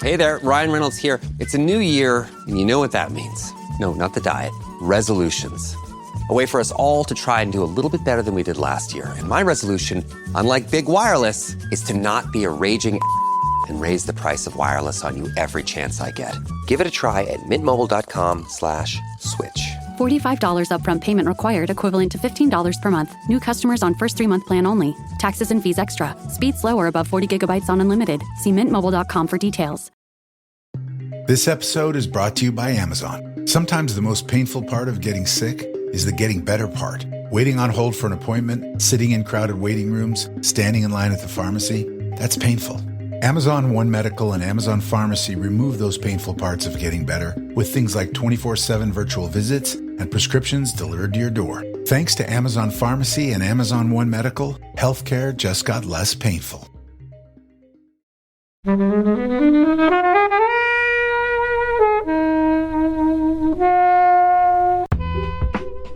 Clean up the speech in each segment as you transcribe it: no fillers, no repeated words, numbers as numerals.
Hey there, Ryan Reynolds here. It's a new year, and you know what that means. No, not the diet. Resolutions. A way for us all to try and do a little bit better than we did last year. And my resolution, unlike big wireless, is to not be a raging and raise the price of wireless on you every chance I get. Give it a try at mintmobile.com/switch. $45 upfront payment required, equivalent to $15 per month. New customers on first 3-month plan only. Taxes and fees extra. Speed slower above 40 gigabytes on unlimited. See mintmobile.com for details. This episode is brought to you by Amazon. Sometimes the most painful part of getting sick is the getting better part. Waiting on hold for an appointment, sitting in crowded waiting rooms, standing in line at the pharmacy. That's painful. Amazon One Medical and Amazon Pharmacy remove those painful parts of getting better with things like 24/7 virtual visits and prescriptions delivered to your door. Thanks to Amazon Pharmacy and Amazon One Medical, healthcare just got less painful.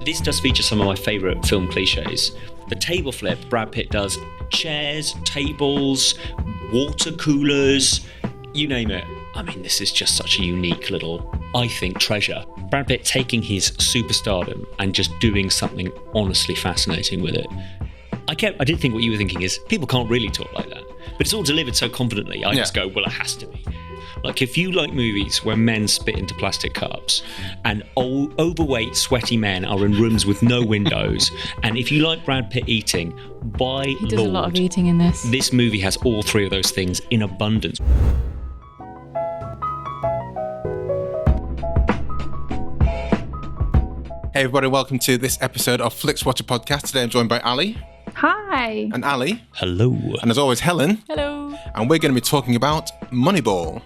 This does feature some of my favourite film cliches. The table flip Brad Pitt does. Chairs, tables, water coolers, you name it. I mean, this is just such a unique little, I think, treasure. Brad Pitt taking his superstardom and just doing something honestly fascinating with it. I did think what you were thinking is, people can't really talk like that. But it's all delivered so confidently, I just go, well, it has to be. Like, if you like movies where men spit into plastic cups and overweight, sweaty men are in rooms with no windows, and if you like Brad Pitt eating, he does a lot of eating in this. This movie has all three of those things in abundance. Hey everybody, welcome to this episode of Flixwatcher podcast. Today I'm joined by Ally. Hi. And Ally. Hello. And as always, Helen. Hello. And we're going to be talking about Moneyball.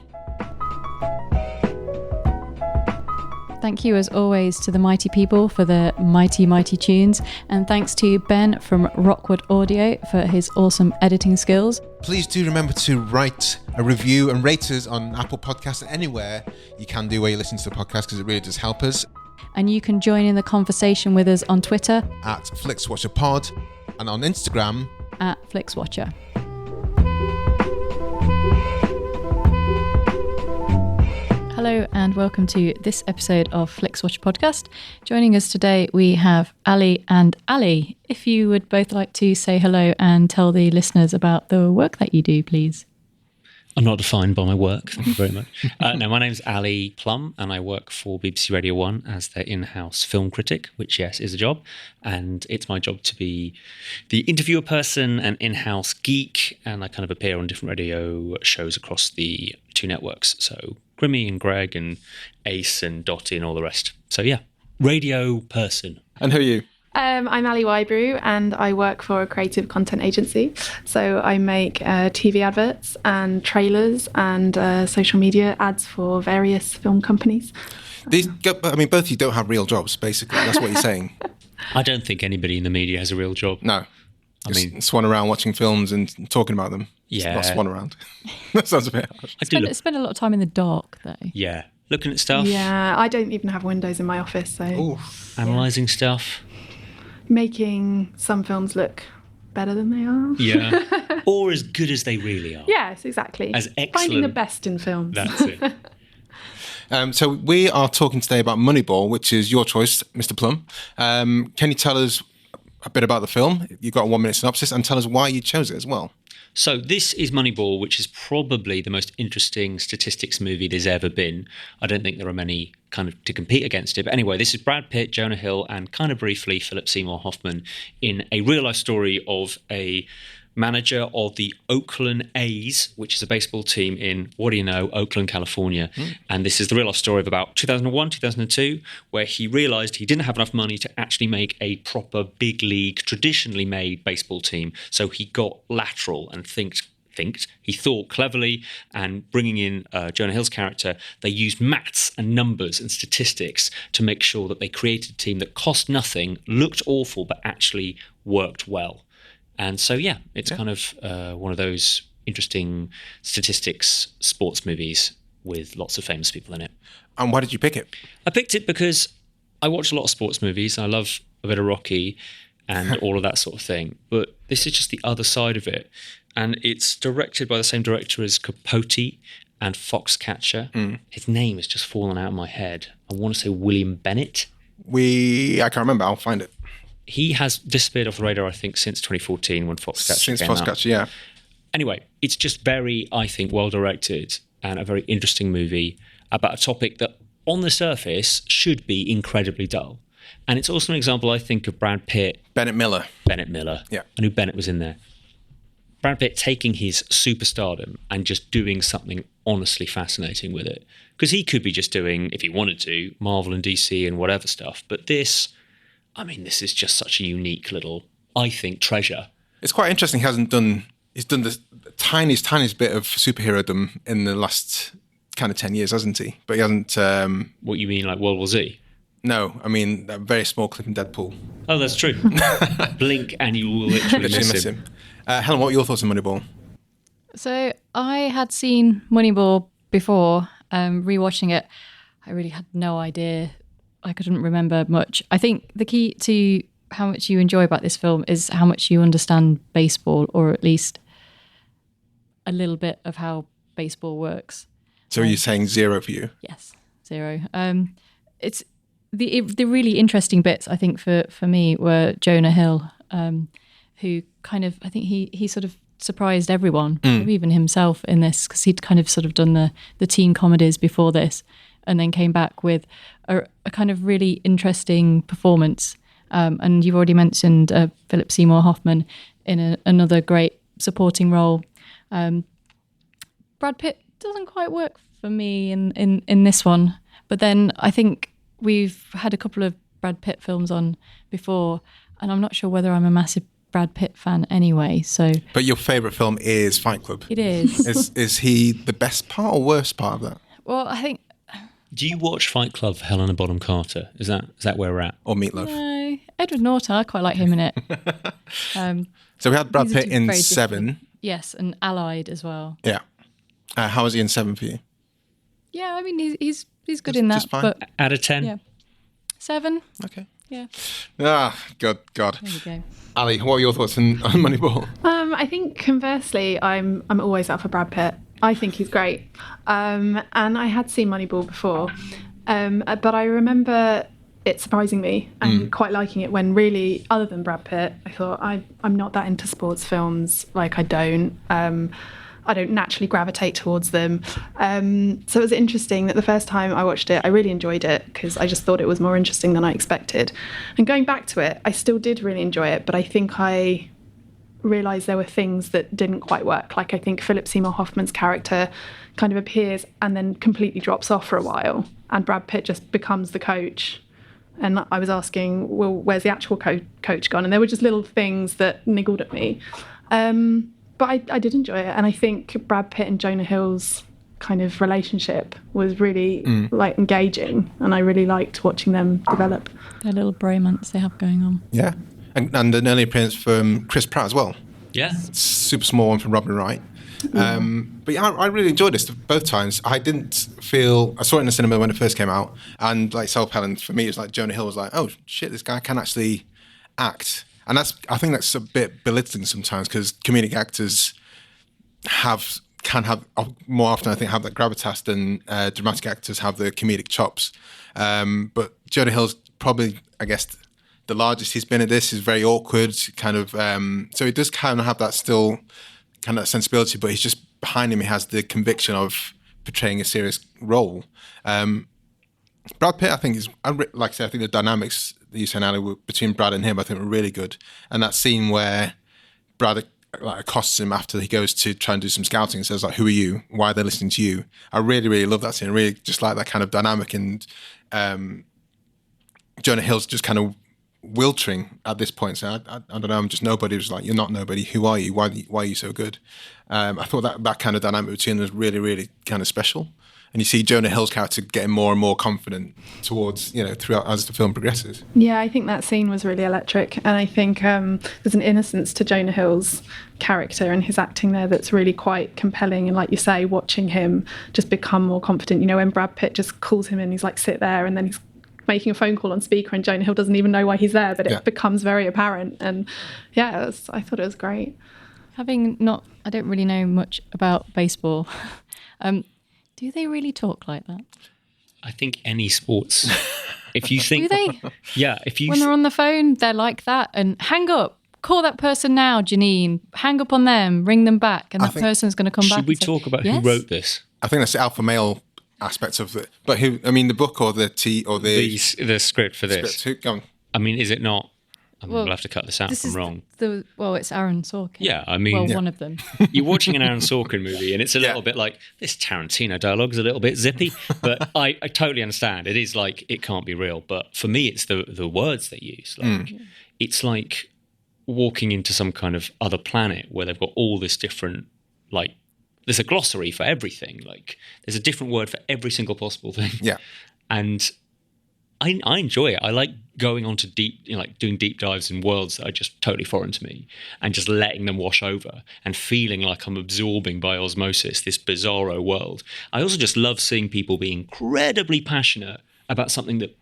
Thank you, as always, to the mighty people for the mighty, mighty tunes. And thanks to Ben from Rockwood Audio for his awesome editing skills. Please do remember to write a review and rate us on Apple Podcasts and anywhere you can do where you listen to the podcast, because it really does help us. And you can join in the conversation with us on Twitter at FlixWatcherPod and on Instagram at Flixwatcher. Hello and welcome to this episode of Flixwatcher podcast. Joining us today we have Ally and Ally. If you would both like to say hello and tell the listeners about the work that you do, please. I'm not defined by my work, thank you very much. No, my name's Ally Plumb, and I work for BBC Radio 1 as their in-house film critic, which, yes, is a job. And it's my job to be the interviewer person and in-house geek, and I kind of appear on different radio shows across the two networks. So Grimmy and Greg and Ace and Dottie and all the rest. So, yeah, radio person. And who are you? I'm Ally Wybrew and I work for a creative content agency. So I make TV adverts and trailers and social media ads for various film companies. Both of you don't have real jobs, basically. That's what you're saying. I don't think anybody in the media has a real job. No. Swan around watching films and talking about them. Yeah. Not swan around. That sounds a bit harsh. I spend a lot of time in the dark, though. Yeah. Looking at stuff. Yeah, I don't even have windows in my office. So Analysing stuff. Making some films look better than they are. Yeah. Or as good as they really are. Yes, exactly. As excellent. Finding the best in films. That's it. So we are talking today about Moneyball, which is your choice, Mr. Plumb. Can you tell us a bit about the film? You've got a 1-minute synopsis, and tell us why you chose it as well. So this is Moneyball, which is probably the most interesting statistics movie there's ever been. I don't think there are many kind of to compete against it. But anyway, this is Brad Pitt, Jonah Hill, and kind of briefly Philip Seymour Hoffman in a real-life story of a manager of the Oakland A's, which is a baseball team in, what do you know, Oakland, California. And this is the real-life story of about 2001, 2002, where he realised he didn't have enough money to actually make a proper big league, traditionally made baseball team. So he got lateral and he thought cleverly, and bringing in Jonah Hill's character, they used maths and numbers and statistics to make sure that they created a team that cost nothing, looked awful, but actually worked well. And so, it's kind of one of those interesting statistics sports movies with lots of famous people in it. And why did you pick it? I picked it because I watch a lot of sports movies. I love a bit of Rocky and all of that sort of thing. But this is just the other side of it. And it's directed by the same director as Capote and Foxcatcher. His name has just fallen out of my head. I want to say William Bennett. I can't remember. I'll find it. He has disappeared off the radar, I think, since 2014 when Foxcatcher came out. Since Foxcatcher, yeah. Anyway, it's just very, I think, well-directed and a very interesting movie about a topic that, on the surface, should be incredibly dull. And it's also an example, I think, of Brad Pitt. Bennett Miller. Yeah. I knew Bennett was in there. Brad Pitt taking his superstardom and just doing something honestly fascinating with it. Because he could be just doing, if he wanted to, Marvel and DC and whatever stuff. But this is just such a unique little, I think, treasure. It's quite interesting. He's done the tiniest bit of superhero-dom in the last kind of 10 years, hasn't he? But he hasn't... What you mean, like World War Z? No, I mean that very small clip in Deadpool. Oh, that's true. Blink and you will literally miss him. Helen, what were your thoughts on Moneyball? So I had seen Moneyball before. Rewatching it, I really had no idea. I couldn't remember much. I think the key to how much you enjoy about this film is how much you understand baseball, or at least a little bit of how baseball works. So are you saying 0 for you? Yes, 0. It's the really interesting bits, I think, for me were Jonah Hill, who kind of, I think he sort of surprised everyone, maybe even himself in this, because he'd kind of sort of done the teen comedies before this, and then came back with a kind of really interesting performance. And you've already mentioned Philip Seymour Hoffman in another great supporting role. Brad Pitt doesn't quite work for me in this one, but then I think we've had a couple of Brad Pitt films on before, and I'm not sure whether I'm a massive Brad Pitt fan anyway. So, but your favourite film is Fight Club. It is. Is he the best part or worst part of that? Well, I think. Do you watch Fight Club for Helena Bonham Carter? Is that where we're at? Or Meatloaf? No, Edward Norton. I quite like him in it. So we had Brad Pitt in very 7. different. Yes, and Allied as well. Yeah. How was he in 7 for you? Yeah, I mean he's good in that. Just fine. But Out of 10? yeah, 7. Okay. Yeah. God. There we go. Ali, what are your thoughts on Moneyball? I think conversely, I'm always up for Brad Pitt. I think he's great. And I had seen Moneyball before, but I remember it surprising me and quite liking it when really, other than Brad Pitt, I thought I'm not that into sports films. Like I don't naturally gravitate towards them. So it was interesting that the first time I watched it, I really enjoyed it because I just thought it was more interesting than I expected. And going back to it, I still did really enjoy it, but I think I realised there were things that didn't quite work. Like I think Philip Seymour Hoffman's character kind of appears and then completely drops off for a while, and Brad Pitt just becomes the coach. And I was asking, well, where's the actual coach gone? And there were just little things that niggled at me. But I did enjoy it, and I think Brad Pitt and Jonah Hill's kind of relationship was really like engaging, and I really liked watching them develop. Their little bromance they have going on. Yeah, and an early appearance from Chris Pratt as well. Yeah, super small one from Robin Wright. But yeah, I really enjoyed this both times. I saw it in the cinema when it first came out, and like Helen, for me, it was like Jonah Hill was like, oh shit, this guy can actually act. And I think that's a bit belittling sometimes because comedic actors can have more often, I think, have that gravitas than dramatic actors have the comedic chops. But Jonah Hill's probably, I guess, the largest he's been at this. Is very awkward, kind of. So he does kind of have that still kind of sensibility, but he's just behind him. He has the conviction of portraying a serious role. Brad Pitt, I think, like I said, I think the dynamics that you said, Ally, between Brad and him, I think were really good. And that scene where Brad accosts him after he goes to try and do some scouting and says, like, who are you? Why are they listening to you? I really, really love that scene. I really just like that kind of dynamic. And Jonah Hill's just kind of wiltering at this point. So I don't know, I'm just nobody. It was like, you're not nobody. Who are you? Why are you so good? I thought that kind of dynamic between them was really, really kind of special. And you see Jonah Hill's character getting more and more confident towards, throughout as the film progresses. Yeah, I think that scene was really electric. And I think there's an innocence to Jonah Hill's character and his acting there that's really quite compelling. And like you say, watching him just become more confident. When Brad Pitt just calls him in, he's like, sit there. And then he's making a phone call on speaker and Jonah Hill doesn't even know why he's there, but it becomes very apparent. And yeah, I thought it was great. I don't really know much about baseball. Do they really talk like that? I think any sports. If you think, Do they? Yeah, if you When they're on the phone, they're like that. And hang up. Call that person now, Janine. Hang up on them. Ring them back. And that person's going to come back. Should we talk about who wrote this? I think that's the alpha male aspect of it. But who? I mean, the book or the the script for this. Script, go on. I mean, is it not? Well, we'll have to cut this out if I'm wrong. It's Aaron Sorkin. Yeah, I mean... one of them. You're watching an Aaron Sorkin movie and it's a little bit like, this Tarantino dialogue is a little bit zippy, but I totally understand. It is like, it can't be real. But for me, it's the words they use. Like, it's like walking into some kind of other planet where they've got all this different, like, there's a glossary for everything. Like, there's a different word for every single possible thing. Yeah. And I enjoy it. I like going on to doing deep dives in worlds that are just totally foreign to me and just letting them wash over and feeling like I'm absorbing by osmosis this bizarro world. I also just love seeing people be incredibly passionate about something that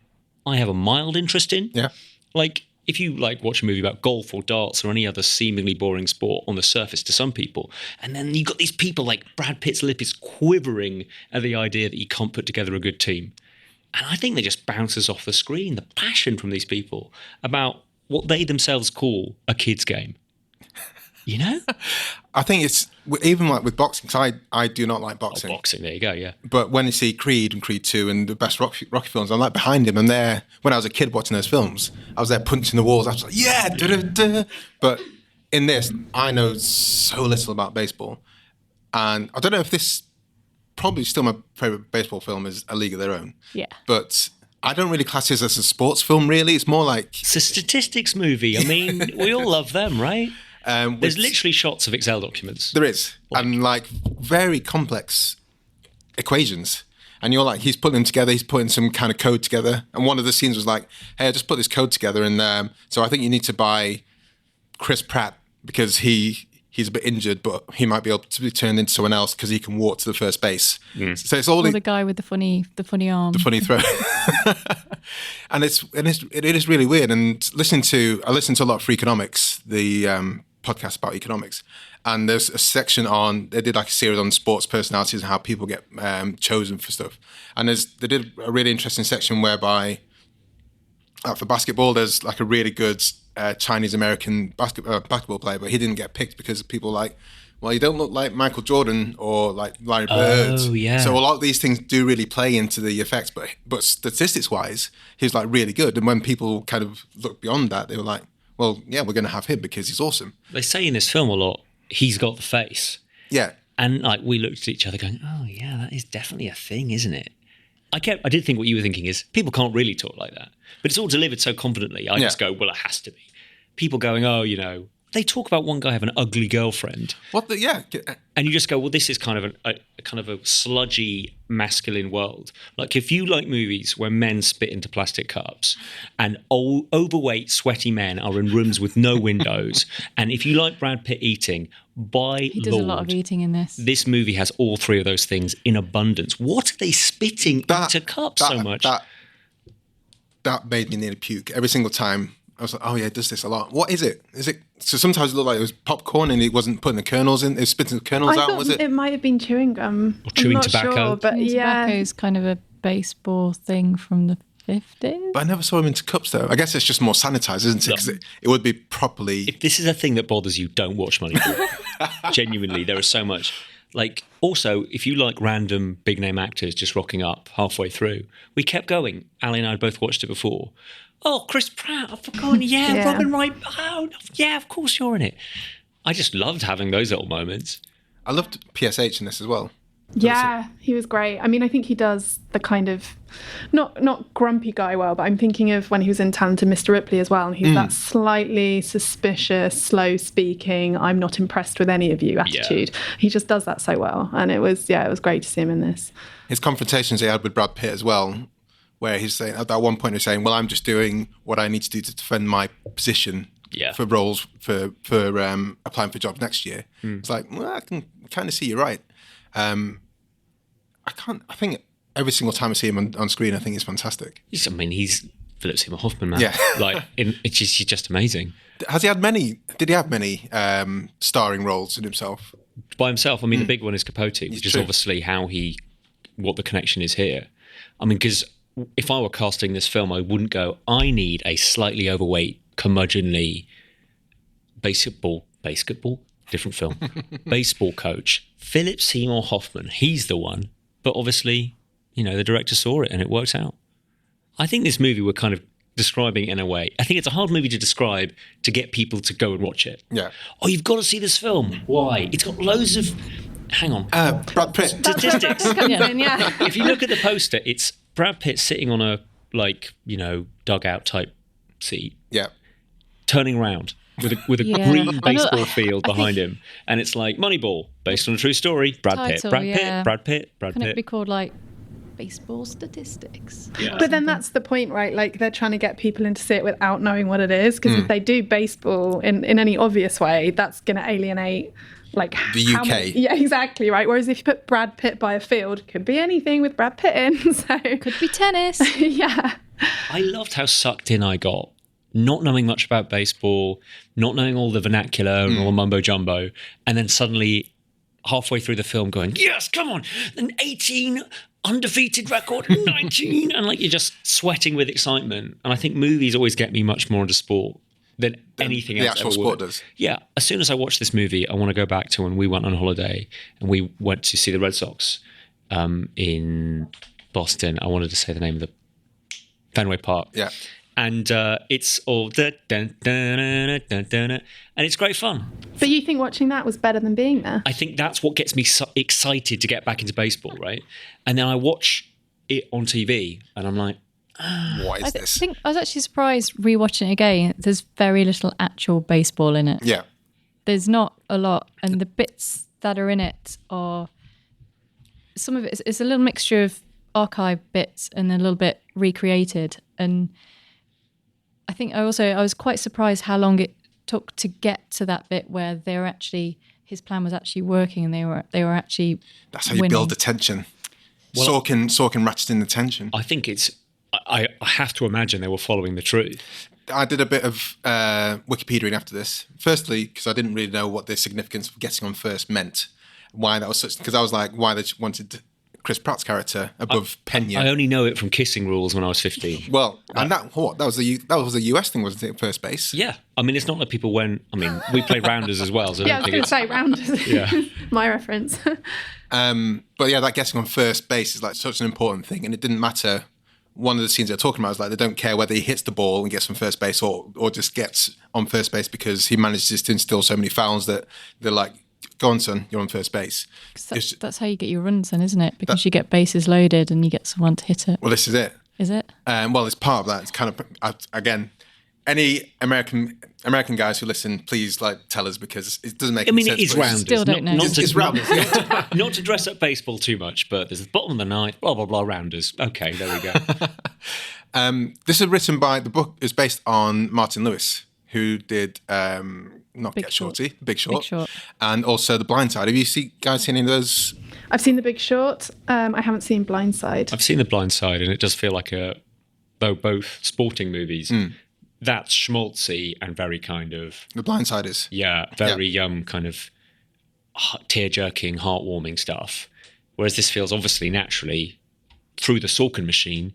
I have a mild interest in. Yeah. Like, if you watch a movie about golf or darts or any other seemingly boring sport on the surface to some people, and then you've got these people like Brad Pitt's lip is quivering at the idea that he can't put together a good team. And I think they just bounces off the screen, the passion from these people about what they themselves call a kid's game. You know? I think it's, even like with boxing, because I do not like boxing. Oh, boxing, there you go, yeah. But when you see Creed and Creed 2 and the best Rocky films, I'm like behind him. And there, when I was a kid watching those films, I was there punching the walls. I was like, yeah, da-da-da. But in this, I know so little about baseball. And I don't know if this... Probably still my favourite baseball film is A League of Their Own. Yeah. But I don't really class it as a sports film, really. It's more like... It's a statistics movie. I mean, we all love them, right? There's literally shots of Excel documents. There is. And very complex equations. And you're like, he's putting them together, he's putting some kind of code together. And one of the scenes was like, hey, I just put this code together. And so I think you need to buy Chris Pratt because he's a bit injured, but he might be able to be turned into someone else because he can walk to the first base. So it's all the guy with the funny arm, the funny throw, and it is really weird. And I listen to a lot of Freakonomics, the podcast about economics, and there's a section they did like a series on sports personalities and how people get chosen for stuff. And they did a really interesting section whereby for basketball, there's like a really good Chinese-American basketball player, but he didn't get picked because people like, well, you don't look like Michael Jordan or like Larry Bird. Oh, yeah. So a lot of these things do really play into the effects, but statistics-wise, he's like really good. And when people kind of look beyond that, they were like, well, yeah, we're going to have him because he's awesome. They say in this film a lot, he's got the face. Yeah. And like we looked at each other going, oh yeah, that is definitely a thing, isn't it? I did think what you were thinking is people can't really talk like that. But it's all delivered so confidently. I just go, well, it has to be. People going, oh, they talk about one guy having an ugly girlfriend. Yeah. And you just go, well, this is kind of a sludgy masculine world. Like if you like movies where men spit into plastic cups and overweight, sweaty men are in rooms with no windows, and if you like Brad Pitt eating, he does a lot of eating in this. This movie has all three of those things in abundance. What are they spitting into cups so much? That made me nearly puke every single time. I was like, oh yeah, it does this a lot. What is it? So sometimes it looked like it was popcorn and he wasn't putting the kernels in. It was spitting the kernels out, was it? It might have been chewing gum. Or chewing I'm not tobacco. Sure, but tobacco is kind of a baseball thing from the 50s. But I never saw him into cups though. I guess it's just more sanitized, isn't it? Because it would be properly... If this is a thing that bothers you, don't watch Moneyball. Genuinely, there is so much. Like, also, if you like random big-name actors just rocking up halfway through, we kept going. Ally and I had both watched it before. Oh, Chris Pratt, I've forgotten. Yeah, Robin Wright. Oh, yeah, of course you're in it. I just loved having those little moments. I loved PSH in this as well. Yeah, he was great. I mean, I think he does the kind of not grumpy guy well, but I'm thinking of when he was in Talented Mr. Ripley as well, and he's that slightly suspicious, slow speaking, I'm not impressed with any of you attitude. Yeah. He just does that so well, and it was great to see him in this. His confrontations he had with Brad Pitt as well, where he's saying at that one point he's saying, well, I'm just doing what I need to do to defend my position for roles for applying for jobs next year. It's like, well, I can kind of see you're right. I think every single time I see him on screen, I think he's fantastic. He's Philip Seymour Hoffman, man. Yeah. He's just amazing. Did he have many starring roles in himself? By himself, I mean, the big one is Capote, which is obviously how he what the connection is here. I mean, because if I were casting this film, I wouldn't go, I need a slightly overweight, curmudgeonly basketball, different film, baseball coach, Philip Seymour Hoffman. He's the one. But obviously, you know, the director saw it and it worked out. I think this movie we're kind of describing in a way. I think it's a hard movie to describe to get people to go and watch it. Yeah. Oh, you've got to see this film. Why? It's got loads of... Hang on. Brad Pitt. Statistics. If you look at the poster, it's Brad Pitt sitting on a, like, you know, dugout type seat. Yeah. Turning around with a green baseball field behind him. And it's like Moneyball, based on a true story. Brad Pitt. Can it be called, like, baseball statistics? Yeah. But then that's the point, right? Like, they're trying to get people in to see it without knowing what it is. Because if they do baseball in any obvious way, that's going to alienate... like the UK. Yeah, exactly, right. Whereas if you put Brad Pitt by a field, could be anything with Brad Pitt in. So Could be tennis. yeah. I loved how sucked in I got, not knowing much about baseball, not knowing all the vernacular and all the mumbo jumbo, and then suddenly halfway through the film going, yes, come on, an 18 undefeated record, 19, and like you're just sweating with excitement. And I think movies always get me much more into sport than anything else. The actual sport does. Yeah. As soon as I watch this movie, I want to go back to when we went on holiday and we went to see the Red Sox in Boston. I wanted to say the name of the Fenway Park. Yeah. And it's all and it's great fun. But you think watching that was better than being there? I think that's what gets me so excited to get back into baseball, right? And then I watch it on TV and I'm like, what is this? I think I was actually surprised rewatching it again. There's very little actual baseball in it. Yeah. There's not a lot, and the bits that are in it are some of it. It's a little mixture of archive bits and a little bit recreated. And I think I was quite surprised how long it took to get to that bit where they were actually, his plan was actually working, and they were actually. That's how you build the tension. Well, Sorkin ratcheted in the tension. I think it's. I have to imagine they were following the truth. I did a bit of Wikipediaing after this. Firstly, because I didn't really know what the significance of getting on first meant. Why that was such... Because I was like, why they wanted Chris Pratt's character above Pena. I only know it from Kissing Rules when I was 15. Well, and that was a US thing, wasn't it, first base? Yeah. I mean, it's not that people went... I mean, we played rounders as well. So Yeah, I was going to say rounders. Yeah. My reference. But yeah, that getting on first base is like such an important thing. And it didn't matter... One of the scenes they're talking about is like they don't care whether he hits the ball and gets from first base or just gets on first base because he manages to instill so many fouls that they're like, go on, son, you're on first base. That's how you get your runs then, isn't it? Because you get bases loaded and you get someone to hit it. Well, this is it. Is it? Well, it's part of that. It's kind of, again, any American guys who listen, please like tell us because it doesn't make any sense. It is rounders. Still don't know. It's rounders. Not to dress up baseball too much, but there's the bottom of the ninth, blah, blah, blah, rounders. Okay, there we go. This is written by, the book is based on Martin Lewis, who did not Big Get Short. Shorty, Big Short, Big Short, and also The Blind Side. Have you guys seen any of those? I've seen The Big Short. I haven't seen Blindside. I've seen The Blind Side, and it does feel like though both sporting movies, that's schmaltzy and very kind of... The Blind Side is. Yeah, very kind of tear-jerking, heartwarming stuff. Whereas this feels obviously naturally, through the Sorkin machine,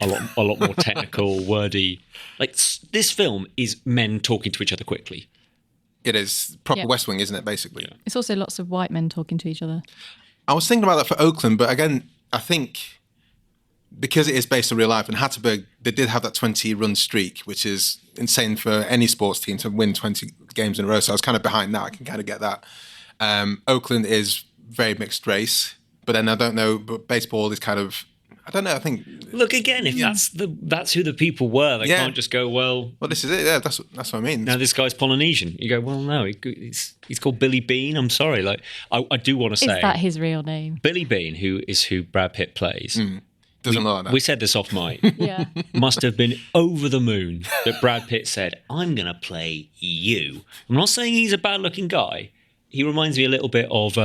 a lot more technical, wordy. Like, this film is men talking to each other quickly. It is proper West Wing, isn't it, basically? Yeah. It's also lots of white men talking to each other. I was thinking about that for Oakland, but again, I think... because it is based on real life, and Hatterberg, they did have that 20-run streak, which is insane for any sports team to win 20 games in a row. So I was kind of behind that. I can kind of get that. Oakland is very mixed race, but then I don't know. But baseball is kind of, I don't know. I think look again. If that's who the people were, they can't just go well. Well, this is it. Yeah, that's what I mean. Now this guy's Polynesian. You go, well, no, he's called Billy Beane. I'm sorry. Like I do want to say, is that his real name? Billy Beane, who Brad Pitt plays. Doesn't look like that. We said this off mic. Yeah. Must have been over the moon that Brad Pitt said, I'm going to play you. I'm not saying he's a bad-looking guy. He reminds me a little bit of,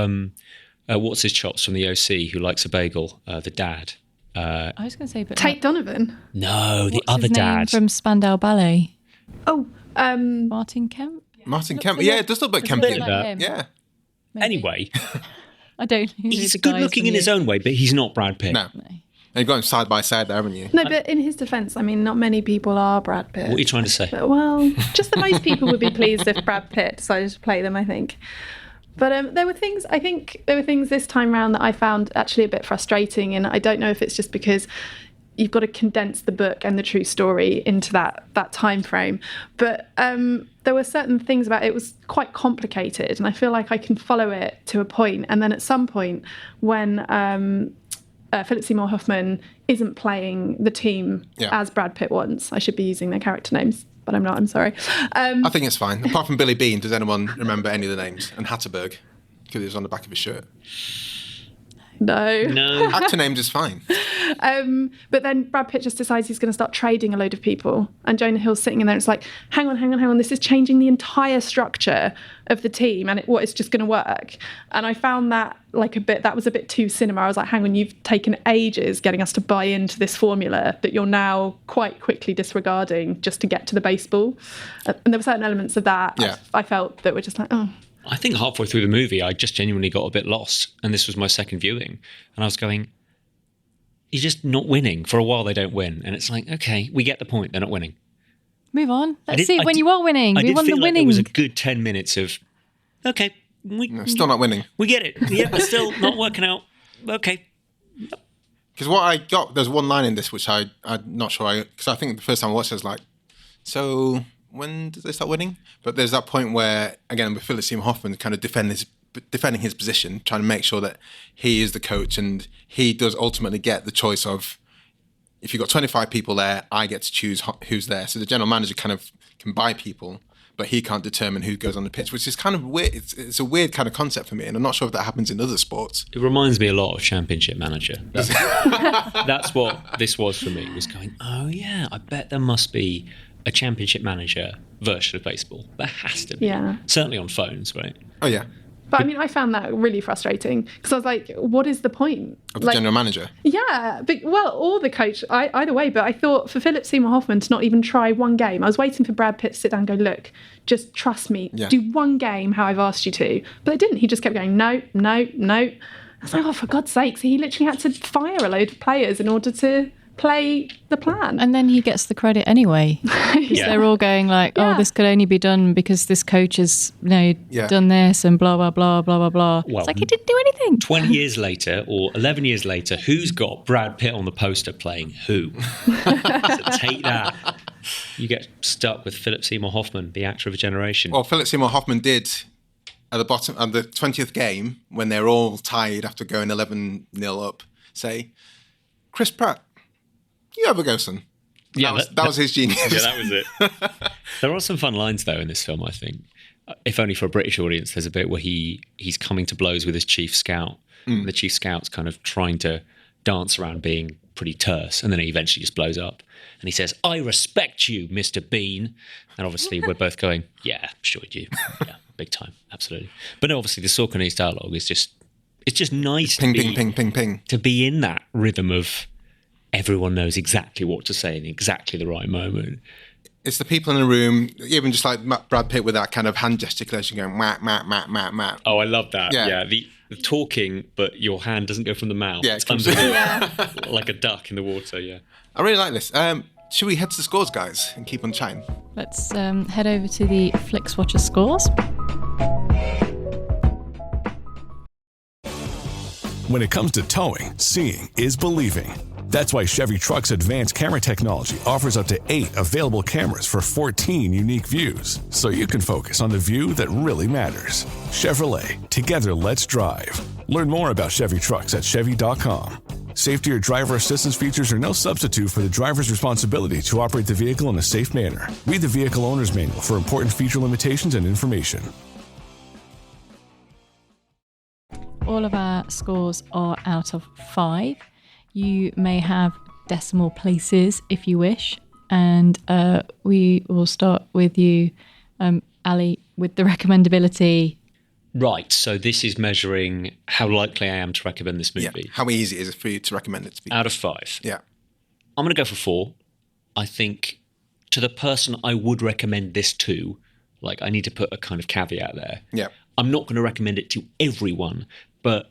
what's his chops from the OC, who likes a bagel, the dad. I was going to say... but Tate Donovan? No, the what's other his name dad. from Spandau Ballet? Oh, Martin Kemp? Martin Kemp. Yeah, it does look like Kemp. Like him. Yeah. Maybe. Anyway... I don't. He's good looking in his own way, but he's not Brad Pitt. No. And you've got him side by side there, haven't you? No, but in his defence, I mean, not many people are Brad Pitt. What are you trying to say? But, well, just that most people would be pleased if Brad Pitt decided to play them, I think. But there were things this time round that I found actually a bit frustrating, and I don't know if it's just because you've got to condense the book and the true story into that time frame. But there were certain things about it was quite complicated, and I feel like I can follow it to a point. And then at some point, when Philip Seymour Hoffman isn't playing the team as Brad Pitt wants, I should be using their character names, but I'm not. I'm sorry. I think it's fine. Apart from Billy Beane, does anyone remember any of the names? And Hatterberg, because it was on the back of his shirt. No. Actor names is fine. But then Brad Pitt just decides he's going to start trading a load of people. And Jonah Hill's sitting in there and it's like, hang on. This is changing the entire structure of the team and it's just going to work. And I found that that was a bit too cinema. I was like, hang on, you've taken ages getting us to buy into this formula that you're now quite quickly disregarding just to get to the baseball. And there were certain elements of that I felt that were just like, oh. I think halfway through the movie, I just genuinely got a bit lost. And this was my second viewing. And I was going, you're just not winning. For a while, they don't win. And it's like, okay, we get the point. They're not winning. Move on. Let's see when you are winning. We won the winning. It was a good 10 minutes of, okay. Still not winning. We get it. Yeah, we're still not working out. Okay. Because what I got, there's one line in this which I'm not sure, because I think the first time I watched it, I was like, so when did they start winning? But there's that point where, again, with Philip Seymour Hoffman kind of defending his position, trying to make sure that he is the coach and he does ultimately get the choice of, if you've got 25 people there, I get to choose who's there. So the general manager kind of can buy people, but he can't determine who goes on the pitch, which is kind of weird. It's a weird kind of concept for me, and I'm not sure if that happens in other sports. It reminds me a lot of Championship Manager. That's what this was for me, was going, oh yeah, I bet there must be a Championship Manager version of baseball. There has to be. Yeah. Certainly on phones, right? Oh, yeah. But I mean, I found that really frustrating because I was like, what is the point? Of the general manager? Yeah. Or the coach, either way. But I thought for Philip Seymour Hoffman to not even try one game, I was waiting for Brad Pitt to sit down and go, look, just trust me. Yeah. Do one game how I've asked you to. But they didn't. He just kept going, no. I was like, oh, for God's sakes. He literally had to fire a load of players in order to play the plan. And then he gets the credit anyway. Because they're all going like, oh, this could only be done because this coach has done this and blah, blah, blah, blah, blah, blah. Well, it's like he didn't do anything. 20 years later or 11 years later, who's got Brad Pitt on the poster playing who? So take that. You get stuck with Philip Seymour Hoffman, the actor of a generation. Well, Philip Seymour Hoffman did at the bottom of the 20th game when they're all tied after going 11-0 up, say, Chris Pratt, you have a go, son. That was his genius. Yeah, that was it. There are some fun lines, though, in this film, I think. If only for a British audience, there's a bit where he's coming to blows with his chief scout. And the chief scout's kind of trying to dance around being pretty terse, and then he eventually just blows up. And he says, I respect you, Mr. Beane. And obviously we're both going, yeah, sure you do. Yeah, big time, absolutely. But no, obviously the Sorkinese dialogue is it's just nice ping, ping. To be in that rhythm of everyone knows exactly what to say in exactly the right moment. It's the people in the room, even just like Brad Pitt with that kind of hand gesticulation going, mat. Oh, I love that. Yeah. The talking, but your hand doesn't go from the mouth. Yeah, it comes like a duck in the water, yeah. I really like this. Should we head to the scores, guys, and keep on chatting? Let's head over to the Flixwatcher scores. When it comes to towing, seeing is believing. That's why Chevy Truck's advanced camera technology offers up to 8 available cameras for 14 unique views, so you can focus on the view that really matters. Chevrolet, together let's drive. Learn more about Chevy Trucks at Chevy.com. Safety or driver assistance features are no substitute for the driver's responsibility to operate the vehicle in a safe manner. Read the Vehicle Owner's Manual for important feature limitations and information. All of our scores are out of 5. You may have decimal places if you wish. And we will start with you, Ally, with the recommendability. Right, so this is measuring how likely I am to recommend this movie. Yeah. How easy is it for you to recommend it to people? Out of 5. Yeah. I'm going to go for 4. I think to the person I would recommend this to, like I need to put a kind of caveat there. Yeah. I'm not going to recommend it to everyone, but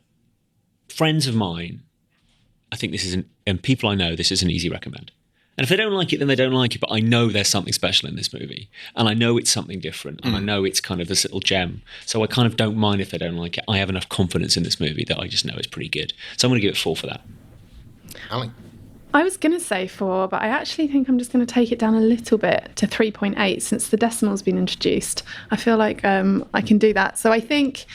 friends of mine, I think this is and people I know, this is an easy recommend. And if they don't like it, then they don't like it. But I know there's something special in this movie. And I know it's something different. And I know it's kind of this little gem. So I kind of don't mind if they don't like it. I have enough confidence in this movie that I just know it's pretty good. So I'm going to give it 4 for that. Ally? I was going to say 4, but I actually think I'm just going to take it down a little bit to 3.8 since the decimal's been introduced. I feel like I can do that. So I think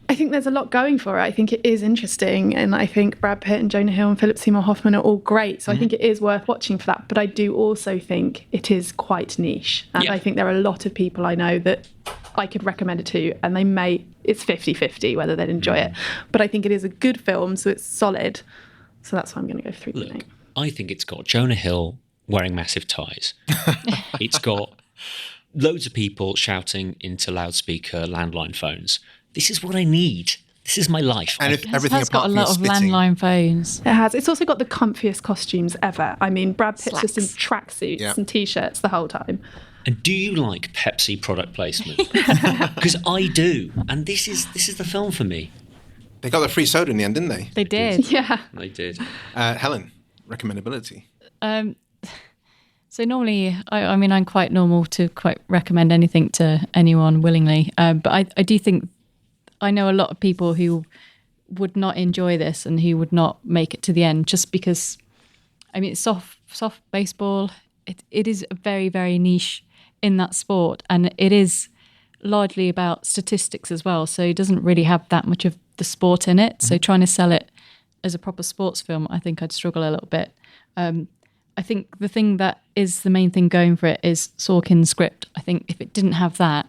there's a lot going for it. I think it is interesting, and I think Brad Pitt and Jonah Hill and Philip Seymour Hoffman are all great. So I think it is worth watching for that. But I do also think it is quite niche, and I think there are a lot of people I know that I could recommend it to, and it's 50-50 whether they'd enjoy it. But I think it is a good film, so it's solid. So that's why I'm going to go 3.8. Look, I think it's got Jonah Hill wearing massive ties. It's got loads of people shouting into loudspeaker landline phones. This is what I need. This is my life. And if everything It's apart got a from lot the of spitting, landline phones. It has. It's also got the comfiest costumes ever. I mean, Brad Pitt's just in Slacks. tracksuits and T-shirts the whole time. And do you like Pepsi product placement? Because I do. And this is the film for me. they got the free soda in the end, didn't they? They did. Yeah. I did. Helen, recommendability. So normally, I mean, I'm quite normal to quite recommend anything to anyone willingly. But I do think I know a lot of people who would not enjoy this and who would not make it to the end just because, I mean, it's soft baseball. It is very, very niche in that sport. And it is largely about statistics as well. So it doesn't really have that much of the sport in it. So trying to sell it as a proper sports film, I think I'd struggle a little bit. I think the thing that is the main thing going for it is Sorkin's script. I think if it didn't have that,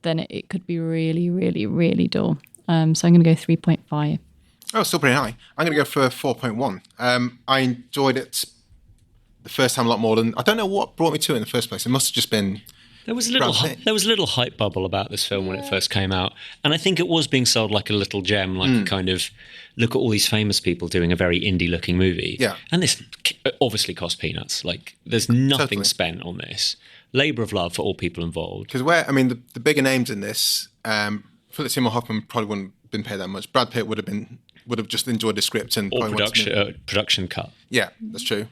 then it could be really, really, really dull. So I'm going to go 3.5. Oh, still pretty high. I'm going to go for 4.1. I enjoyed it the first time a lot more than... I don't know what brought me to it in the first place. It must have just been... There was a little hype bubble about this film when it first came out, and I think it was being sold like a little gem, like a kind of look at all these famous people doing a very indie-looking movie. Yeah, and this obviously cost peanuts. Like, there's nothing Totally. spent on this. Labour of love for all people involved. because the bigger names in this, Philip Seymour Hoffman probably wouldn't have been paid that much. Brad Pitt would have just enjoyed the script and Or probably wanted to production cut. Yeah, that's true.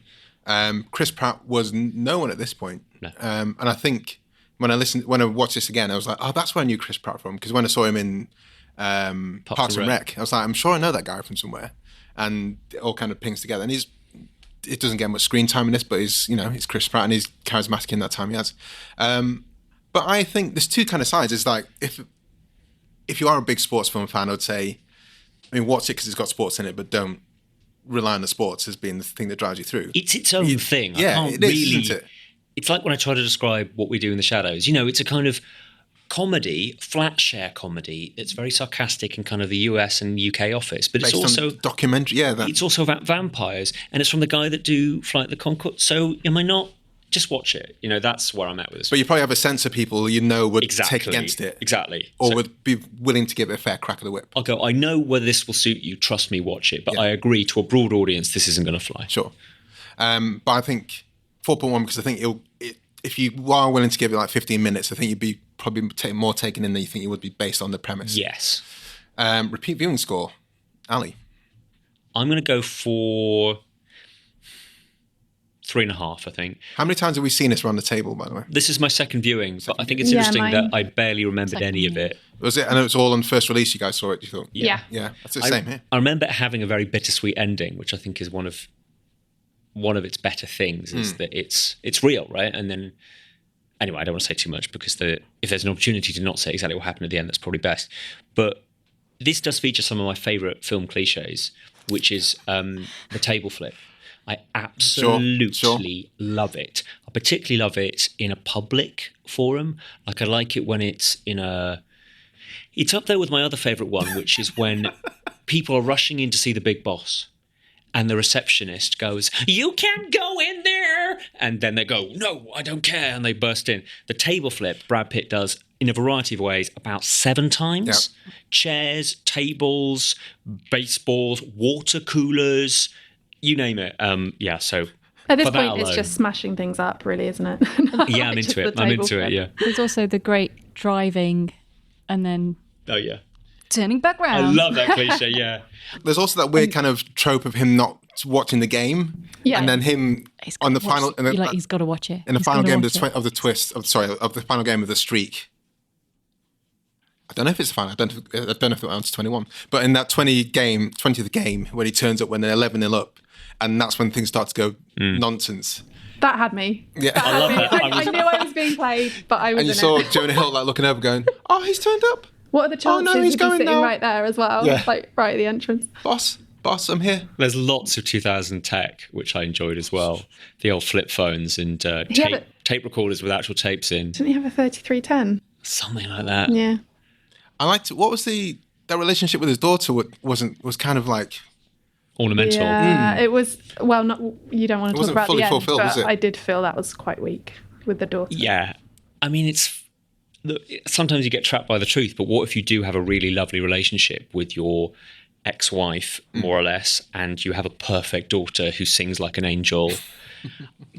Chris Pratt was no one at this point. No. And I think when I watched this again, I was like, oh, that's where I knew Chris Pratt from. Because when I saw him in Parks and Rec, I was like, I'm sure I know that guy from somewhere. And it all kind of pings together. And it doesn't get much screen time in this, but he's Chris Pratt and he's charismatic in that time he has. But I think there's two kind of sides. It's like, if you are a big sports film fan, I would say, watch it because it's got sports in it, but don't rely on the sports as being the thing that drives you through. It's its own thing. Yeah, I can't it is, really, isn't it? It's like when I try to describe What We Do in the Shadows. It's a kind of comedy, flat share comedy. It's very sarcastic in kind of the US and UK office, but Based it's also on documentary. Yeah, it's also about vampires, and it's from the guy that do Flight of the Conchords. So am I not? Just watch it. That's where I'm at with this. But you probably have a sense of people would take against it. Exactly. Or So would be willing to give it a fair crack of the whip. I'll go, I know whether this will suit you. Trust me, watch it. But Yeah. I agree, to a broad audience, this isn't going to fly. Sure. But I think 4.1, because I think if you are willing to give it like 15 minutes, I think you'd be probably more taken in than you think you would be based on the premise. Yes. Repeat viewing score. Ally. I'm going to go for 3.5, I think. How many times have we seen this around the table, by the way? This is my second viewing, but I think it's Yeah, interesting mine- that I barely remembered any of it. Was it? I know it's all on first release. You guys saw it. You thought? Yeah. Yeah, that's the same here. I remember it having a very bittersweet ending, which I think is one of its better things, is that it's real, right? And then, anyway, I don't want to say too much because if there's an opportunity to not say exactly what happened at the end, that's probably best. But this does feature some of my favourite film cliches, which is the table flip. I absolutely love it. I particularly love it in a public forum. Like, I like it when it's it's up there with my other favourite one, which is when people are rushing in to see the big boss and the receptionist goes, "You can't go in there." And then they go, "No, I don't care." And they burst in. The table flip Brad Pitt does in a variety of ways about 7 times. Yep. Chairs, tables, baseballs, water coolers, you name it. So At this for that point, it's alone- just smashing things up, really, isn't it? Yeah, I'm into it. I'm into it, yeah. There's also the great driving and then... Oh, yeah. turning back I round. love that cliche, yeah. There's also that weird kind of trope of him not watching the game, and then him on the final. He's got to watch it. In the final game of the final game of the streak. I don't know if it's the final. I don't know if it went to 21. But in that 20th game, when he turns up when they're 11-0 up, and that's when things start to go nonsense. That had me. Yeah, I love that. I knew I was being played, but I was. And you saw Jonah Hill like looking over, going, "Oh, he's turned up. What are the chances he's he'd be going sitting now." right there as well? Yeah. Like right at the entrance. Boss, I'm here." There's lots of 2000 tech, which I enjoyed as well. The old flip phones and tape recorders with actual tapes in. Didn't he have a 3310? Something like that. Yeah. I liked. What was that relationship with his daughter? Was kind of like ornamental. Yeah, it was. Well, not. You don't want to talk about fully the end, fulfilled, but was it? I did feel that was quite weak with the daughter. Yeah, I mean, sometimes you get trapped by the truth. But what if you do have a really lovely relationship with your ex-wife, more or less, and you have a perfect daughter who sings like an angel?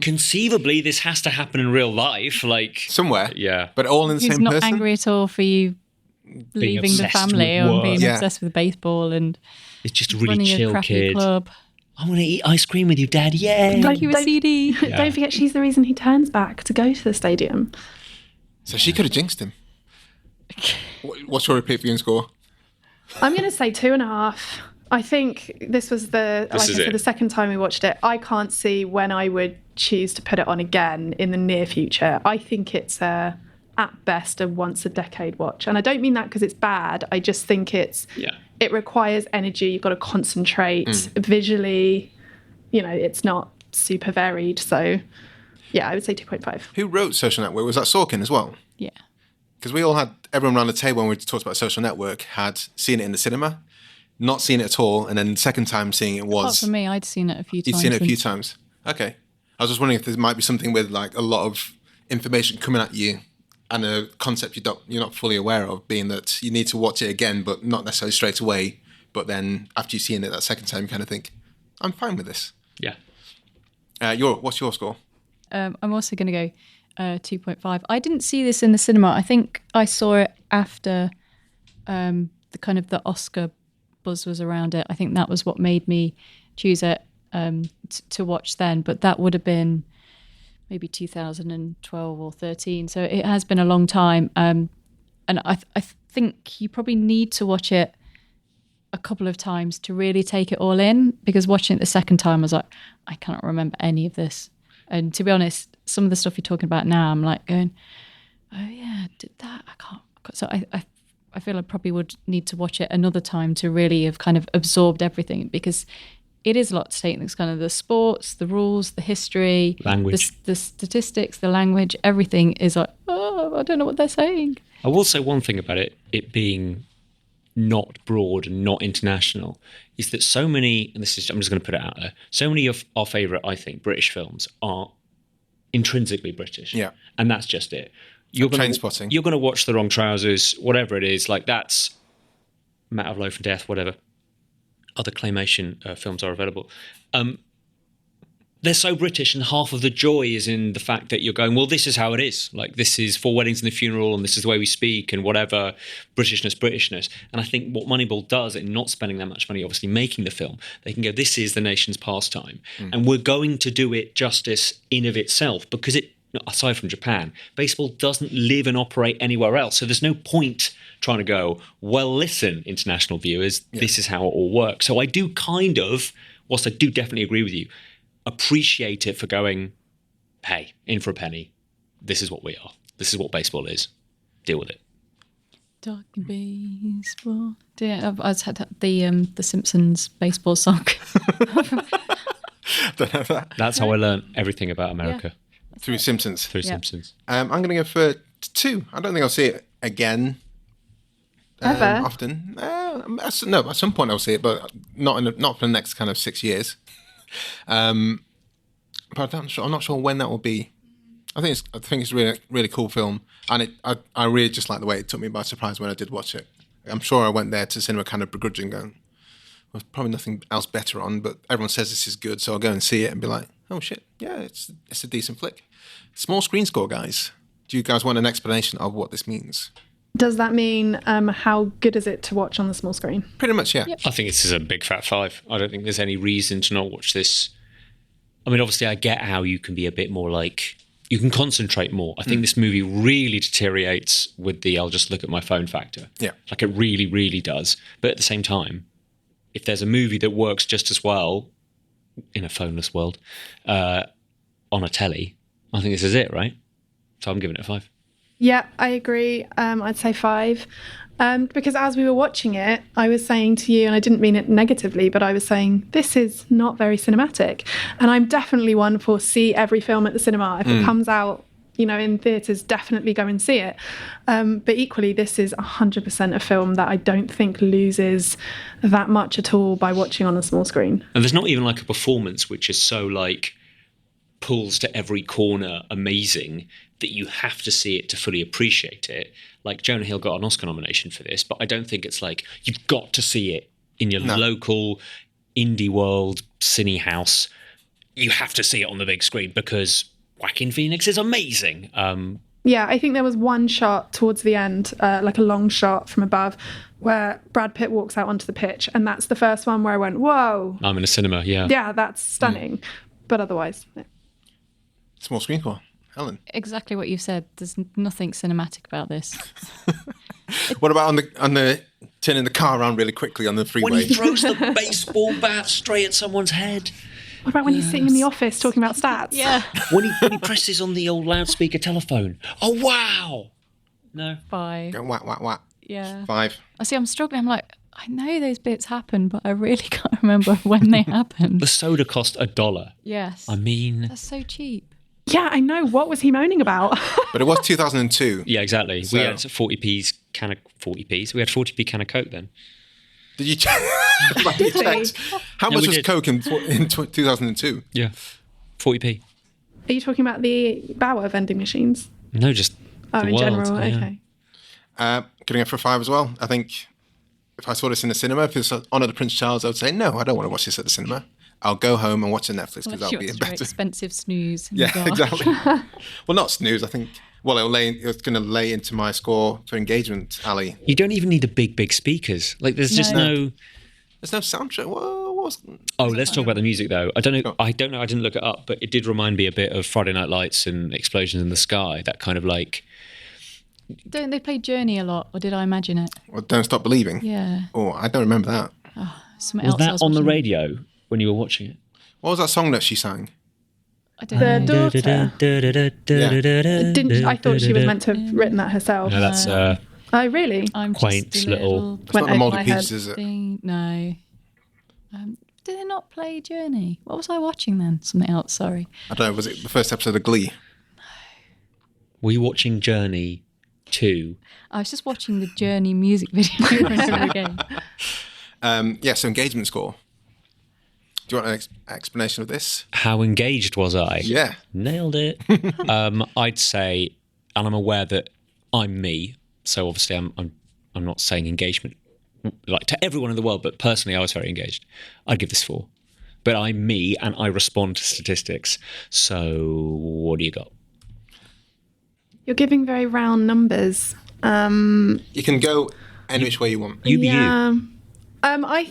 Conceivably, this has to happen in real life, like somewhere. Yeah, but all in the He's same not person. angry at all for you leaving the family or being obsessed with baseball and it's just a really running chill a crappy kid. Club. I want to eat ice cream with you, Dad. Yay! Like you a CD. Don't forget, she's the reason he turns back to go to the stadium. So she could have jinxed him. What's your repeat viewing score? I'm going to say 2.5. I think this was the second time we watched it. I can't see when I would choose to put it on again in the near future. I think it's at best a once a decade watch, and I don't mean that because it's bad. I just think it requires energy. You've got to concentrate visually. You know, it's not super varied. So, yeah, I would say 2.5. Who wrote Social Network? Was that Sorkin as well? Yeah. Because everyone around the table when we talked about Social Network had seen it in the cinema, not seen it at all, and then the second time seeing it was... Apart from me, I'd seen it a few times. You'd seen it a few times. Okay. I was just wondering if there might be something with like a lot of information coming at you and a concept you're not fully aware of, being that you need to watch it again, but not necessarily straight away. But then after you've seen it that second time, you kind of think, I'm fine with this. Yeah. What's your score? I'm also going to go 2.5. I didn't see this in the cinema. I think I saw it after the Oscar buzz was around it. I think that was what made me choose it to watch then. But that would have been maybe 2012 or 13. So it has been a long time. And I think you probably need to watch it a couple of times to really take it all in, because watching it the second time, I was like, I cannot remember any of this. And to be honest, some of the stuff you're talking about now, I'm like going, oh yeah, did that? I can't. So I feel I probably would need to watch it another time to really have kind of absorbed everything, because it is a lot to take. It's kind of the sports, the rules, the history, language, the statistics, the language, everything is like, oh, I don't know what they're saying. I will say one thing about it being not broad and not international, is that so many, and I'm just going to put it out there, so many of our favourite, I think, British films are intrinsically British. Yeah. And that's just it. Trainspotting. You're going to watch The Wrong Trousers, whatever it is, like that's Matter of Loaf and Death, whatever. Other claymation films are available. They're so British, and half of the joy is in the fact that you're going, well, this is how it is. Like, this is For Weddings and the Funeral, and this is the way we speak, and whatever, Britishness. And I think what Moneyball does, in not spending that much money, obviously making the film, they can go, this is the nation's pastime. And we're going to do it justice in of itself, because it, aside from Japan, baseball doesn't live and operate anywhere else. So there's no point trying to go, well, listen, international viewers, this is how it all works. So I do kind of, whilst I do definitely agree with you, appreciate it for going, hey, in for a penny, this is what we are. This is what baseball is. Deal with it. Talking baseball. Yeah, I had the Simpsons baseball song. Don't know that. That's how I learned everything about America. Yeah, Through Simpsons. Simpsons. I'm going to go for 2. I don't think I'll see it again. Ever? Often. No, at some point I'll see it, but not for the next kind of 6 years. But I'm not sure when that will be. I think it's a really, really cool film, and I really just like the way it took me by surprise when I did watch it. I'm sure I went there to cinema kind of begrudging, going, there's probably nothing else better on, but everyone says this is good, so I'll go and see it and be like, oh shit, yeah, it's a decent flick. Small screen score, guys. Do you guys want an explanation of what this means? Does that mean how good is it to watch on the small screen? Pretty much, yeah. I think this is a big fat 5. I don't think there's any reason to not watch this. I mean, obviously, I get how you can be a bit more like, you can concentrate more. I think this movie really deteriorates with the I'll just look at my phone factor. Yeah. Like it really, really does. But at the same time, if there's a movie that works just as well in a phoneless world on a telly, I think this is it, right? So I'm giving it a 5. Yeah, I agree. I'd say 5. Because as we were watching it, I was saying to you, and I didn't mean it negatively, but I was saying, this is not very cinematic. And I'm definitely one for see every film at the cinema. If it comes out, in theatres, definitely go and see it. But equally, this is 100% a film that I don't think loses that much at all by watching on a small screen. And there's not even like a performance which is so like pulls to every corner amazing that you have to see it to fully appreciate it. Like Jonah Hill got an Oscar nomination for this, but I don't think it's like you've got to see it in your local indie world cine house. You have to see it on the big screen because Joaquin Phoenix is amazing. Yeah, I think there was one shot towards the end, like a long shot from above, where Brad Pitt walks out onto the pitch, and that's the first one where I went, whoa. I'm in a cinema, yeah. Yeah, that's stunning. But otherwise... Yeah. Small screen score. Helen. Exactly what you've said. There's nothing cinematic about this. What about on the turning the car around really quickly on the freeway? When he throws the baseball bat straight at someone's head. What about when he's sitting in the office talking about stats? Yeah. When he presses on the old loudspeaker telephone. Oh, wow. No. 5. Go whack, whack, whack. Yeah. 5. I see, I'm struggling. I'm like, I know those bits happen, but I really can't remember when they happened. The soda cost $1. Yes. I mean... That's so cheap. Yeah, I know. What was he moaning about? But it was 2002. Yeah, exactly. So- We had 40p's can of 40p's. We had 40p can of Coke then. Did you check? How much we was did. Coke in 2002? Yeah. 40p. Are you talking about the Bauer vending machines? No, just Oh, the in world. general? Yeah. Okay. Going to go for a 5 as well. I think if I saw this in the cinema, if it's Honour the Prince Charles, I would say, no, I don't want to watch this at the cinema. I'll go home and watch it on Netflix because that'll be a better... expensive snooze. in the Yeah, dark. exactly. Well, not snooze. I think. Well, it's going to lay into my score for engagement, Ali. You don't even need the big speakers. Like, there's just no... There's no soundtrack. What was? Oh, let's talk about the music though. I don't know. I didn't look it up, but it did remind me a bit of Friday Night Lights and Explosions in the Sky. That kind of like... Don't they play Journey a lot, or did I imagine it? Well, Don't Stop Believing. Yeah. Oh, I don't remember that. Something Was else I that on the watching. radio when you were watching it? What was that song that she sang? I don't The know. daughter. I thought she was meant to have written that herself. No, that's Oh, really? I'm quaint just a little- It's not the over Mouldy my head. Peaks, is it? thing. No. Did they not play Journey? What was I watching then? Something else, sorry. I don't know. Was it the first episode of Glee? Were you watching Journey 2? I was just watching the Journey music video over and over again. Yeah, so engagement score. Do you want an explanation of this? How engaged was I? Yeah. Nailed it. I'd say, and I'm aware that I'm me, so obviously I'm not saying engagement like to everyone in the world, but personally I was very engaged. I'd give this 4. But I'm me and I respond to statistics. So what do you got? You're giving very round numbers. You can go any which way you want. You be you. I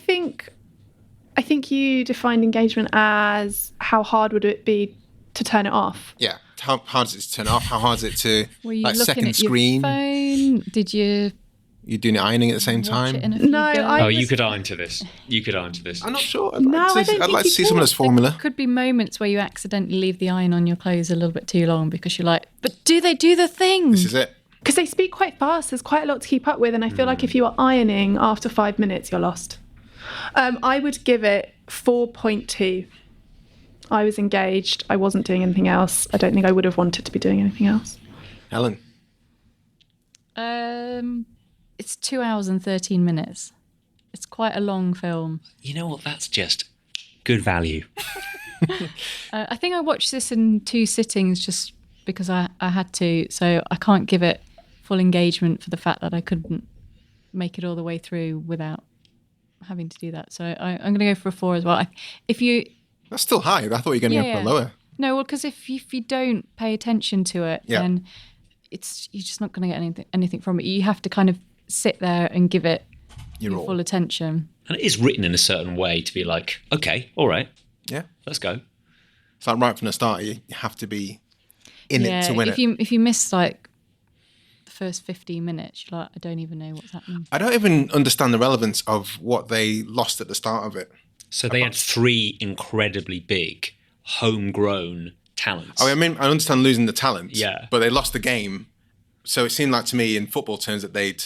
think you defined engagement as how hard would it be to turn it off. Yeah. How hard is it to turn off? How hard is it to Were you like looking second at screen? your phone? Did you You're doing it ironing at the same watch time? it in a few No, goes? I Oh, was- you could iron to this. I'm not sure. No, I don't I'd think like to you see some of could. this formula. Could be moments where you accidentally leave the iron on your clothes a little bit too long because you're like, but do they do the thing? This is it. Because they speak quite fast. There's quite a lot to keep up with. And I feel like if you are ironing after 5 minutes, you're lost. I would give it 4.2. I was engaged. I wasn't doing anything else. I don't think I would have wanted to be doing anything else. Helen. It's 2 hours and 13 minutes. It's quite a long film. You know what? That's just good value. I think I watched this in 2 sittings just because I had to. So I can't give it full engagement for the fact that I couldn't make it all the way through without having to do that. So I'm going to go for a 4 as well. That's still high. I thought you were going to go for lower. No, well, because if you don't pay attention to it, Yeah. then you're just not going to get anything from it. You have to kind of sit there and give it your full attention. And it is written in a certain way to be like, okay, all right, yeah, let's go. It's like right from the start, you have to be in it to win it. If you miss like the first 15 minutes, you're like, I don't even know what's happening. I don't even understand the relevance of what they lost at the start of it. So they had 3 incredibly big, homegrown talents. I mean, I understand losing the talent, yeah, but they lost the game. So it seemed like to me in football terms that they'd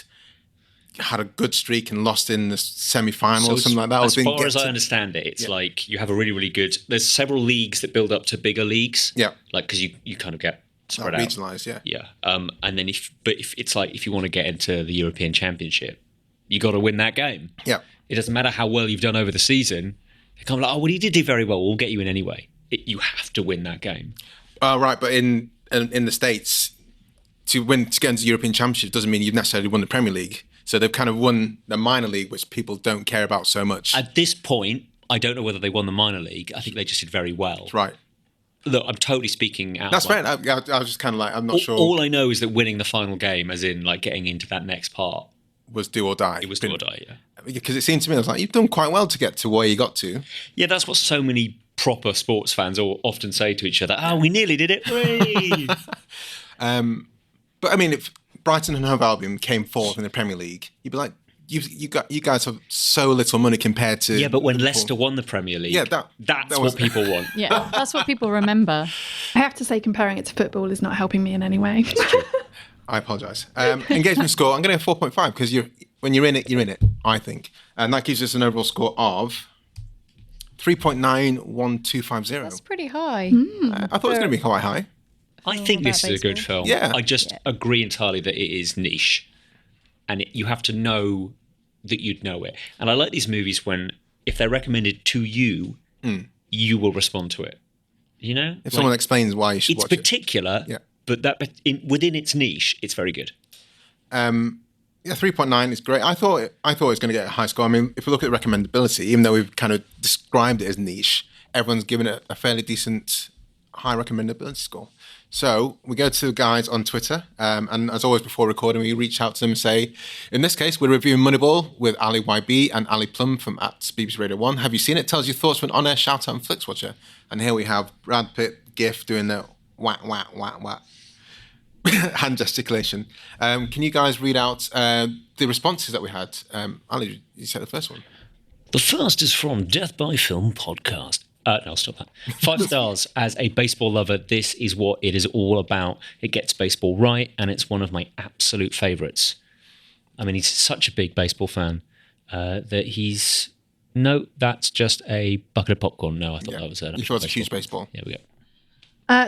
had a good streak and lost in the semi-final or something like that. As far as I understand it, it's like you have a really, really good... There's several leagues that build up to bigger leagues. Yeah. Like, because you kind of get spread out. Regionalised, yeah. Yeah. And then if it's like, if you want to get into the European Championship, you got to win that game. Yeah. It doesn't matter how well you've done over the season. They come like, oh, well, you did do very well. We'll get you in anyway. You have to win that game. Right, but in the States, to get into the European Championship doesn't mean you've necessarily won the Premier League. So they've kind of won the minor league, which people don't care about so much. At this point, I don't know whether they won the minor league. I think they just did very well. That's right. Look, I'm totally speaking out. That's fair. I was just kind of like, I'm not sure. All I know is that winning the final game, as in like getting into that next part, was do or die. It was do or die, yeah. Because it seemed to me, I was like, you've done quite well to get to where you got to. Yeah, that's what so many proper sports fans often say to each other. Oh, we nearly did it. But I mean, if Brighton and Hove Albion came fourth in the Premier League, you'd be like, you guys have so little money compared to... Yeah, but when Leicester won the Premier League, that's what people want. Yeah, that's what people remember. I have to say, comparing it to football is not helping me in any way. I apologise. Engagement score, I'm going to go 4.5 because when you're in it, I think. And that gives us an overall score of 3.91250. That's pretty high. I thought it was going to be quite high. I think this is a good film. Yeah. I just agree entirely that it is niche. And you have to know that you'd know it. And I like these movies when, if they're recommended to you, you will respond to it. You know? If someone explains why you should watch it. It's particular, but within its niche, it's very good. 3.9 is great. I thought it was going to get a high score. I mean, if we look at the recommendability, even though we've kind of described it as niche, everyone's given it a fairly decent high recommendability score. So we go to the guys on Twitter, and as always before recording, we reach out to them and say, in this case, we're reviewing Moneyball with Ally Wybrew and Ally Plumb from @BBC Radio 1. Have you seen it? Tell us your thoughts for an on-air shout-out on Flixwatcher. And here we have Brad Pitt GIF doing the whack, whack, whack, whack hand gesticulation. Can you guys read out the responses that we had? Ally, you said the first one. The first is from Death by Film Podcast. No, I'll stop that. 5 stars. As a baseball lover, this is what it is all about. It gets baseball right, and it's one of my absolute favourites. I mean, he's such a big baseball fan that he's... No, that's just a bucket of popcorn. No, I thought that was a... You thought it was a huge baseball. There we go.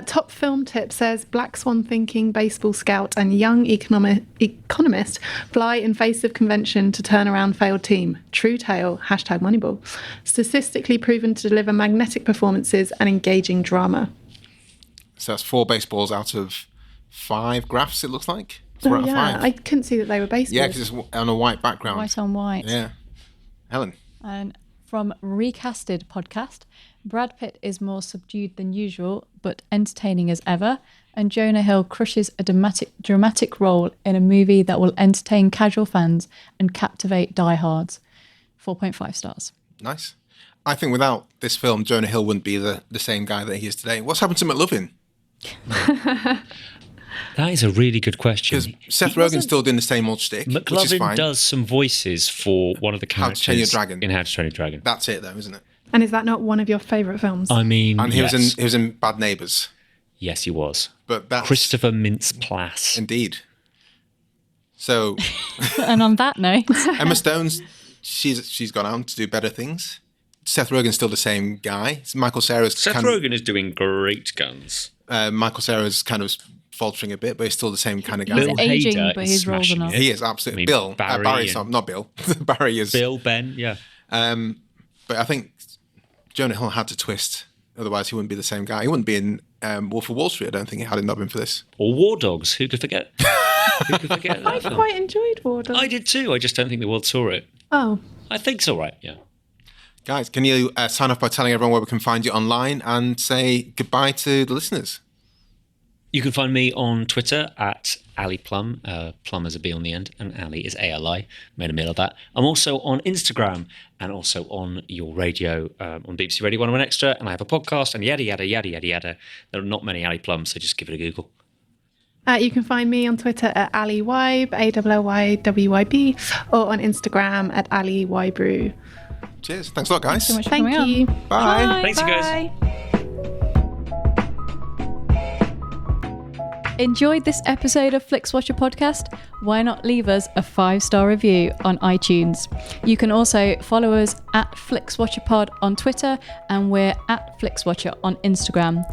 Top film tip says Black Swan thinking baseball scout and young economist fly in face of convention to turn around failed team. True tale, #Moneyball. Statistically proven to deliver magnetic performances and engaging drama. So that's 4 baseballs out of 5 graphs, it looks like. Oh, yeah, I couldn't see that they were baseballs. Yeah, because it's on a white background. White on white. Yeah. Helen. And from Recasted Podcast, Brad Pitt is more subdued than usual, but entertaining as ever, and Jonah Hill crushes a dramatic role in a movie that will entertain casual fans and captivate diehards. 4.5 stars. Nice. I think without this film, Jonah Hill wouldn't be the same guy that he is today. What's happened to McLovin? That is a really good question. Because Seth Rogen's still doing the same old shtick, which is fine. McLovin does some voices for one of the characters How to Train Your Dragon. in How to Train Your Dragon. That's it, though, isn't it? And is that not one of your favourite films? I mean, and he was in Bad Neighbours. Yes, he was. But that's Christopher Mintz-Plasse. Indeed. So, and on that note, Emma Stone's she's gone on to do better things. Seth Rogen's still the same guy. Michael Cera's Rogen is doing great guns. Michael Cera's kind of faltering a bit, but he's still the same kind of guy. He's Bill aging, Hader but is his roles are smashing not. it. He is absolutely. I mean, Bill Barry not Bill. Barry is Ben. Yeah. But I think Jonah Hill had to twist, otherwise he wouldn't be the same guy. He wouldn't be in Wolf of Wall Street. I don't think, had it not been for this. Or War Dogs. Who could forget? Who could forget that I film? quite enjoyed War Dogs. I did too. I just don't think the world saw it. Oh. I think it's all right. Yeah. Guys, can you sign off by telling everyone where we can find you online and say goodbye to the listeners? You can find me on Twitter at Ally Plumb. Plum is a B on the end, and Ally is A-L-I. Made a meal of that. I'm also on Instagram and also on your radio, on BBC Radio 101 Extra, and I have a podcast, and yada, yada, yada, yada, yada. There are not many Ally Plums, so just give it a Google. You can find me on Twitter at Ally Wyb, ALLYWYB, or on Instagram at Ally Wybrew. Cheers. Thanks a lot, guys. Thanks so much for coming Thank you. on. Bye. Thanks, you guys. Enjoyed this episode of Flixwatcher podcast? Why not leave us a 5-star review on iTunes? You can also follow us at FlixWatcherPod on Twitter, and we're at FlixWatcher on Instagram.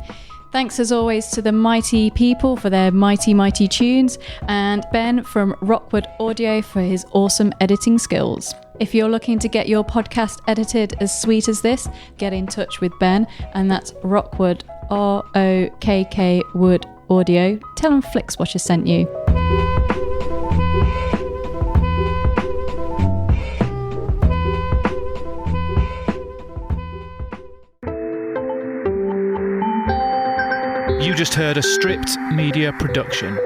Thanks as always to the mighty people for their mighty, mighty tunes, and Ben from Rockwood Audio for his awesome editing skills. If you're looking to get your podcast edited as sweet as this, get in touch with Ben, and that's Rockwood, R-O-K-K Wood Audio. Tell them Flixwatcher sent you. You just heard a Stripped Media production.